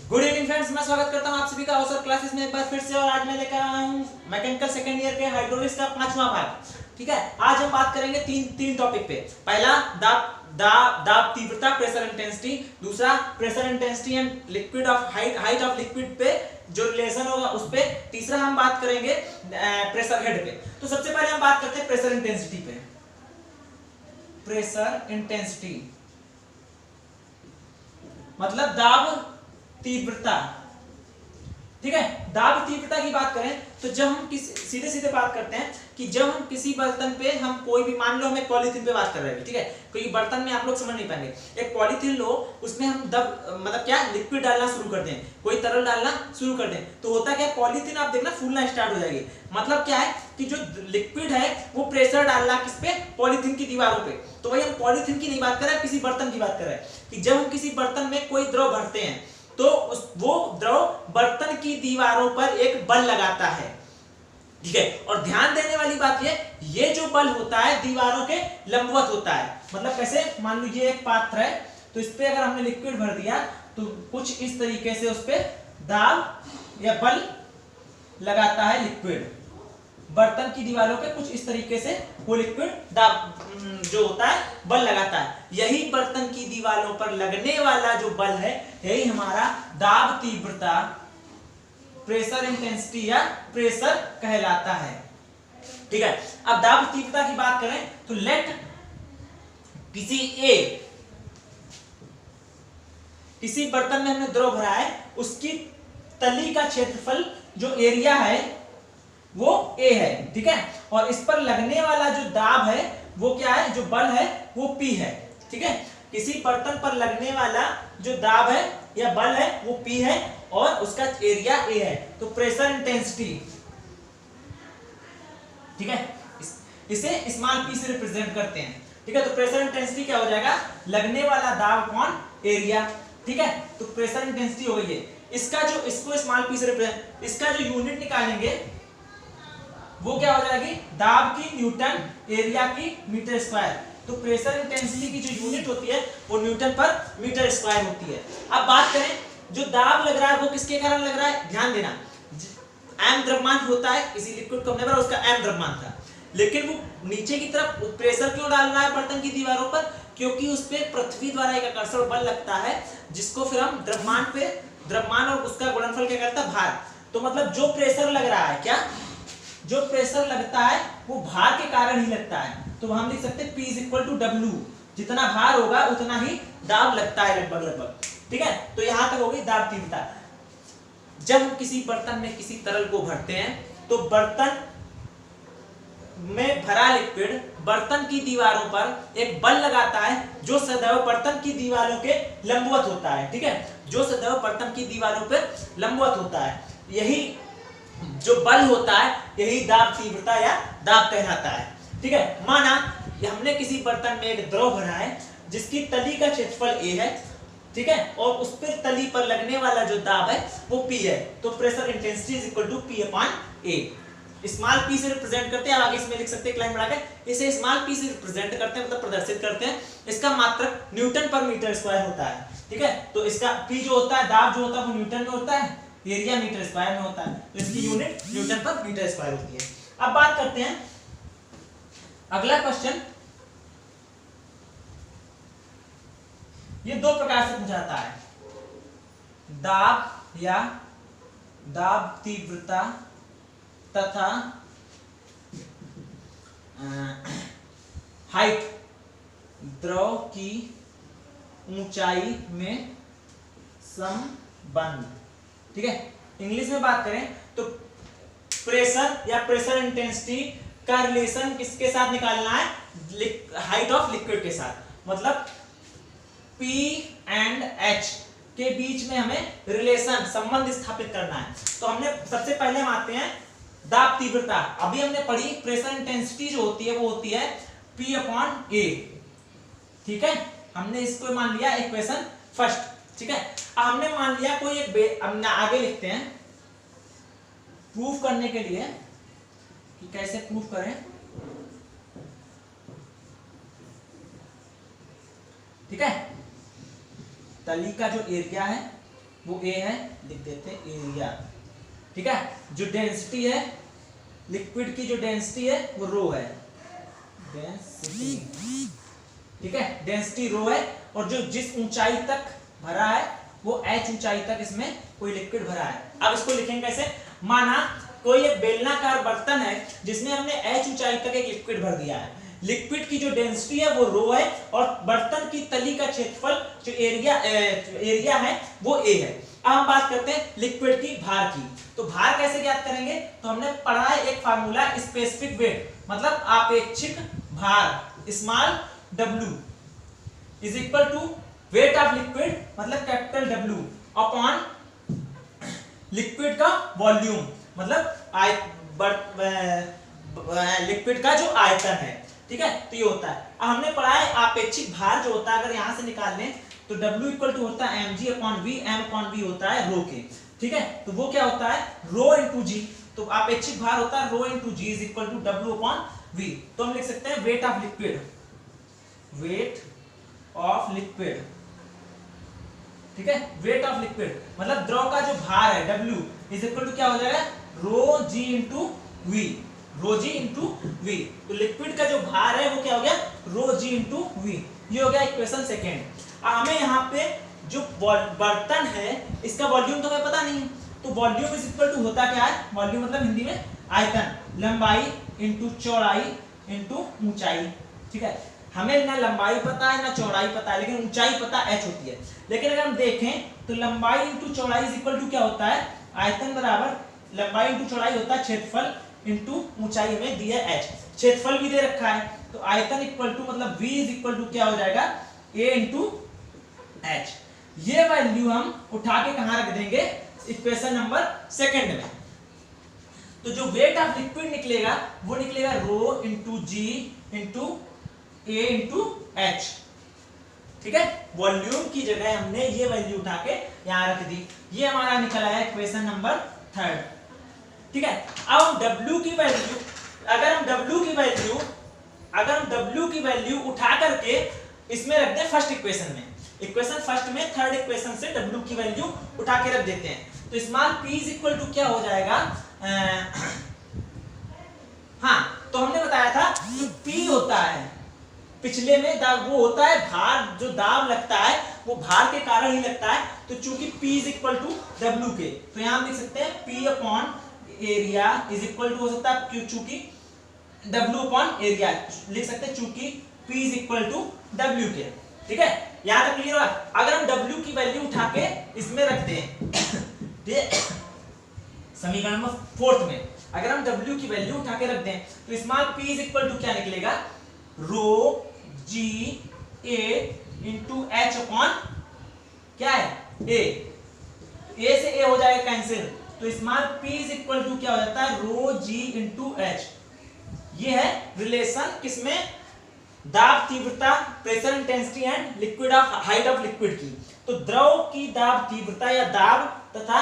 Good evening friends, मैं स्वागत करता हूं आप सभी का अवसर क्लासेस में एक बार फिर से। और आज मैं लेकर आया हूं मैकेनिकल सेकंड ईयर के हाइड्रोलिक्स का 5वां भाग। ठीक है, आज हम बात करेंगे तीन टॉपिक पे। पहला दाब तीव्रता, प्रेशर इंटेंसिटी। दूसरा pressure intensity and liquid of height of liquid पे जो रिलेशन होगा उस पे। तीसरा हम बात करेंगे प्रेशर हेड पे। तो सबसे पहले हम बात करते हैं प्रेशर इंटेंसिटी पे। प्रेशर इंटेंसिटी मतलब दाब तीव्रता। ठीक है, दाब तीव्रता की बात करें तो जब हम सीधे सीधे बात करते हैं कि जब हम किसी बर्तन पे हम कोई भी, मान लो हम एक पॉलीथीन पे बात कर रहे हैं, ठीक है, कोई बर्तन में आप लोग समझ नहीं पाएंगे। एक पॉलीथीन लो, उसमें हम मतलब क्या लिक्विड डालना शुरू कर दें, कोई तरल डालना शुरू कर दें, तो होता क्या है, पॉलीथीन आप देखना फूलना स्टार्ट हो जाएगी। मतलब क्या है कि जो लिक्विड है वो प्रेशर डाल रहा है किस पे, पॉलीथीन की दीवारों पे। तो वही हम पॉलीथीन की नहीं बात कर रहे हैं, किसी बर्तन की बात कर रहे हैं कि जब हम किसी बर्तन में कोई द्रव भरते हैं तो वो द्रव बर्तन की दीवारों पर एक बल लगाता है। ठीक है, और ध्यान देने वाली बात ये जो बल होता है दीवारों के लंबवत होता है। मतलब कैसे, मान लो ये एक पात्र है, तो इस पे अगर हमने लिक्विड भर दिया तो कुछ इस तरीके से उस पे दाब या बल लगाता है लिक्विड। बर्तन की दीवारों पे कुछ इस तरीके से वो लिक्विड दाब जो होता है बल लगाता है। यही बर्तन की दीवारों पर लगने वाला जो बल है यही हमारा दाब तीव्रता, प्रेशर इंटेंसिटी या प्रेशर कहलाता है। ठीक है, अब दाब तीव्रता की बात करें तो लेट किसी बर्तन में हमने द्रव भरा है, उसकी तली का क्षेत्रफल जो एरिया है वो A है। ठीक है, और इस पर लगने वाला जो दाब है वो क्या है, जो बल है वो P है। ठीक है, किसी बर्तन पर लगने वाला जो दाब है या बल है वो P है और उसका एरिया A है। तो प्रेशर इंटेंसिटी, ठीक है, इसे स्मॉल p से रिप्रेजेंट करते हैं। ठीक है, तो प्रेशर इंटेंसिटी क्या हो जाएगा, लगने वाला दाब अपॉन एरिया। ठीक है, तो प्रेशर इंटेंसिटी हो गई है। इसको स्मॉल p से रिप्रेजेंट, इसका जो यूनिट निकालेंगे वो क्या हो जाएगी, दाब की न्यूटन, एरिया की मीटर स्क्वायर। तो प्रेशर इंटेंसिटी की जो यूनिट होती है वो न्यूटन पर मीटर स्क्वायर होती है। अब बात करें जो दाब लग रहा है वो किसके कारण लग रहा है, ध्यान देना, m द्रव्यमान होता है, किसी लिक्विड को हमने भरा उसका m द्रव्यमान था, लेकिन वो नीचे की तरफ प्रेशर क्यों डाल रहा है बर्तन की दीवारों पर, क्योंकि उस पर पृथ्वी द्वारा एक आकर्षण बल लगता है जिसको फिर हम द्रव्यमान और उसका गुणनफल क्या करता है, भार। तो मतलब जो प्रेशर लग रहा है, क्या जो प्रेशर लगता है वो भार के कारण ही लगता है। तो हम लिख सकते हैं P = W, जितना भार होगा उतना ही दाब लगता है लगभग। ठीक है, तो यहां तक हो गई दाब तीव्रता। जब हम किसी बर्तन में किसी तरल को भरते हैं तो बर्तन में भरा लिक्विड बर्तन की दीवारों पर एक बल लगाता है जो सदैव बर्तन की दीवारों के लंबवत होता है। ठीक है, जो सदैव बर्तन की दीवारों पर लंबवत होता है, यही जो बल होता है यही दाब तीव्रता या दाब कहलाता है। ठीक है, माना हमने किसी बर्तन में एक द्रव भरा है जिसकी तली का क्षेत्रफल A है। ठीक है, और उस पर तली पर लगने वाला जो दाब है वो P है। तो pressure intensity = P/A। Small p से रिप्रेजेंट करते हैं, आगे इसमें लिख सकते हैं, लाइन बढ़ाकर इसे स्मॉल p से रिप्रेजेंट करते हैं, मतलब प्रदर्शित करते हैं। इसका मात्रक न्यूटन पर मीटर स्क्वायर होता है। ठीक है, तो इसका p जो होता है, दाब जो होता है वो न्यूटन में होता है, एरिया मीटर स्क्वायर में होता है, तो इसकी यूनिट न्यूटन पर मीटर स्क्वायर होती है। अब बात करते हैं अगला क्वेश्चन। ये दो प्रकार से पूछा जाता है, दाब या दाब तीव्रता तथा हाइट, द्रव की ऊंचाई में संबंध। ठीक है, इंग्लिश में बात करें तो प्रेशर या प्रेशर इंटेंसिटी का रिलेशन किसके साथ निकालना है, हाइट ऑफ लिक्विड के साथ। मतलब P एंड H के बीच में हमें रिलेशन, संबंध स्थापित करना है। तो हमने सबसे पहले हम आते हैं दाब तीव्रता। अभी हमने पढ़ी प्रेशर इंटेंसिटी जो होती है वो होती है P/A। ठीक है, हमने इसको मान लिया इक्वेशन फर्स्ट। ठीक है, अब हमने मान लिया कोई एक, हमने आगे लिखते हैं प्रूफ करने के लिए कि कैसे प्रूफ करें। ठीक है, तली का जो एरिया है वो ए है, लिख देते हैं एरिया। ठीक है, जो डेंसिटी है लिक्विड की, जो डेंसिटी है वो रो है, डेंसिटी। ठीक है, डेंसिटी रो है, और जो जिस ऊंचाई तक भरा है वो h ऊंचाई तक इसमें कोई लिक्विड भरा है। अब इसको लिखेंगे कैसे, माना कोई एक बेलनाकार बर्तन है जिसमें हमने h ऊंचाई तक एक लिक्विड भर दिया है। लिक्विड की जो डेंसिटी है वो रो है, और बर्तन की तली का क्षेत्रफल जो एरिया है वो a है। अब हम बात करते हैं लिक्विड की भार की। तो भार कैसे ज्ञात करेंगे, तो हमने पढ़ा है एक फार्मूला स्पेसिफिक वेट, मतलब आपेक्षिक भार small w is equal to weight of liquid, मतलब कैपिटल W अपॉन लिक्विड का वॉल्यूम, मतलब लिक्विड का जो आयतन है। ठीक है, तो ये होता है। अब हमने पढ़ा है आपेक्षिक भार जो होता है, अगर यहां से निकाल लें तो W इक्वल टू होता है mg upon v, m upon v होता है रो के। ठीक है, तो वो क्या होता है रो इंटू जी, तो आपेक्षिक भार होता है rho into g is equal to W upon v। तो हम लिख सकते हैं weight of liquid, weight of liquid. ठीक है, वेट ऑफ लिक्विड मतलब द्रव का जो भार है W इज इक्वल टू क्या हो जाएगा rho g into v, rho g into v. तो लिक्विड का जो भार है वो क्या हो गया रो जी इंटू वी। ये हो गया इक्वेशन सेकेंड। हमें यहाँ पे जो बर्तन है इसका वॉल्यूम तो हमें पता नहीं है, तो वॉल्यूम इज इक्वल टू होता क्या है, वॉल्यूम मतलब हिंदी में आयतन, लंबाई इंटू चौड़ाई इंटू ऊंचाई। ठीक है, हमें ना लंबाई पता है ना चौड़ाई पता है, लेकिन ऊंचाई पता h होती है। लेकिन अगर हम देखें तो लंबाई इंटू चौड़ाई इज इक्वल टू क्या होता है, आयतन बराबर लंबाई इंटू चौड़ाई होता है क्षेत्रफल इंटू ऊंचाई में दिया h। क्षेत्रफल भी दे रखा है, तो आयतन इक्वल टू मतलब v इज इक्वल टू क्या हो जाएगा a इंटू h। ये वैल्यू हम उठा के कहां रख देंगे, इक्वेशन नंबर सेकंड में। तो जो वेट ऑफ लिक्विड निकलेगा वो निकलेगा rho into g into a into h. ठीक है, वॉल्यूम की जगह हमने ये वैल्यू उठा के यहां रख दी। ये हमारा निकल आया इक्वेशन नंबर थर्ड। ठीक है, अब हम W की वैल्यू, अगर हम W की वैल्यू उठा करके इसमें रख दें फर्स्ट इक्वेशन में, इक्वेशन फर्स्ट में थर्ड इक्वेशन से W की वैल्यू उठा के रख देते हैं, तो small p is equal to क्या हो जाएगा, हाँ तो हमने बताया था जो P होता है पिछले में वो होता है भार, जो दाब लगता है वो भार के कारण ही लगता है। तो चूंकि P is equal to W के, तो यहां हम लिख सकते हैं P upon area is equal to हो सकता है चूंकि W अपॉन एरिया लिख सकते हैं, चूंकि P is equal to W के। ठीक है, यहां तक क्लियर हुआ। अगर हम W की वैल्यू उठा के इसमें रख दें समीकरण में फोर्थ में, अगर हम W की वैल्यू उठा के रख दें तो small p is equal to क्या निकलेगा rho g a into h upon क्या है a से a हो जाएगा कैंसिल, तो small p is equal to क्या हो जाता है रो जी इंटू एच। ये है रिलेशन किसमें, दाब तीव्रता, pressure intensity and liquid of height of liquid की। तो द्रव की दाब तीव्रता या दाब तथा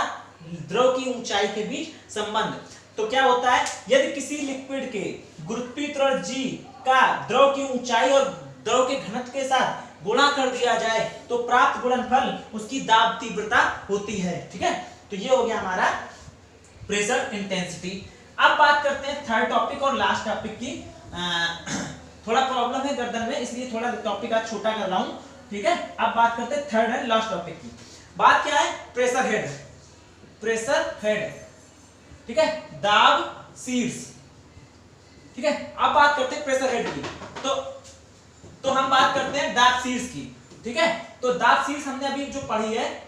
द्रव की ऊंचाई के बीच संबंध। तो क्या होता है, यदि किसी लिक्विड के गुरुत्वीय g का द्रव की ऊंचाई और द्रव के घनत्व के साथ गुणा कर दिया जाए तो प्राप्त गुणनफल उसकी दाब तीव्रता होती है। ठीक है, तो ये हो गया हमारा प्रेशर इंटेंसिटी। अब बात करते हैं थर्ड टॉपिक और लास्ट टॉपिक की। थोड़ा प्रॉब्लम है गर्दन में, इसलिए थोड़ा टॉपिक आज छोटा कर रहा हूं। ठीक है, अब बात करते हैं थर्ड एंड लास्ट टॉपिक की। बात क्या है, प्रेशर हेड, प्रेशर हेड। ठीक है, दाब शीर्ष। ठीक है, अब बात करते हैं प्रेशर हेड की। तो हम बात करते हैं दाब शीर्ष की। ठीक है, तो दाब शीर्ष हमने अभी जो पढ़ी है,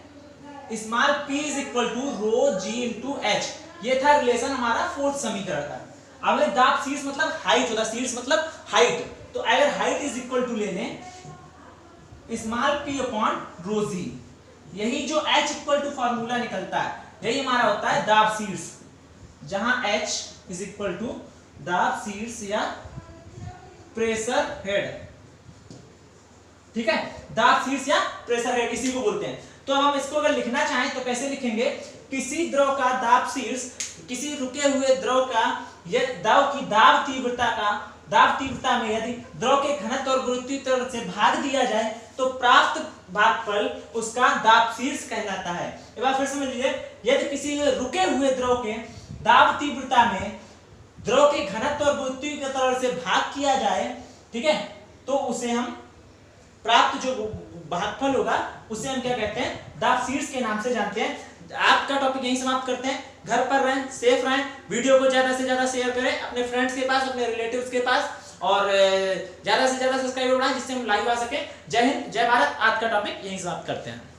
small p is equal to rho g into h. ये था रिलेशन हमारा फोर्थ समीकरण का। अब दाब शीर्ष मतलब हाइट होता है, शीर्ष मतलब हाइट। तो अगर हाइट इज इक्वल टू ले लें स्मॉल p अपॉन रो जी, यही जो h इक्वल टू फॉर्मूला निकलता है यही हमारा होता है दाब शीर्ष, जहां h इज इक्वल टू दाब शीर्ष या प्रेशर हेड। ठीक है, दाब शीर्ष या प्रेशर हेड इसी को बोलते हैं। तो हम इसको अगर लिखना चाहें तो कैसे लिखेंगे, किसी द्रव का दाब शीर्ष किसी रुके हुए द्रव का यह द्रव की दाब तीव्रता में यदि द्रव के घनत्व और गुरुत्वीय त्वरण से भाग दिया जाए तो प्राप्त भागफल उसका दाब शीर्ष कहलाता है। एक बार फिर समझ लीजिए, यदि किसी रुके हुए द्रव के दाब तीव्रता में द्रव के घनत्व और गुरुत्व के तरह से भाग किया जाए, ठीक है, तो उसे हम प्राप्त जो भागफल होगा उसे हम क्या कहते हैं, दाब शीर्ष के नाम से जानते हैं। आज का टॉपिक यहीं समाप्त करते हैं। घर पर रहें, सेफ रहें, वीडियो को ज्यादा से ज्यादा शेयर करें अपने फ्रेंड्स के पास, अपने रिलेटिव्स के पास, और ज्यादा से ज्यादा सब्सक्राइबर बढ़ाएं जिससे हम लाइव आ सके। जय हिंद, जय भारत। आज का टॉपिक यहीं समाप्त करते हैं।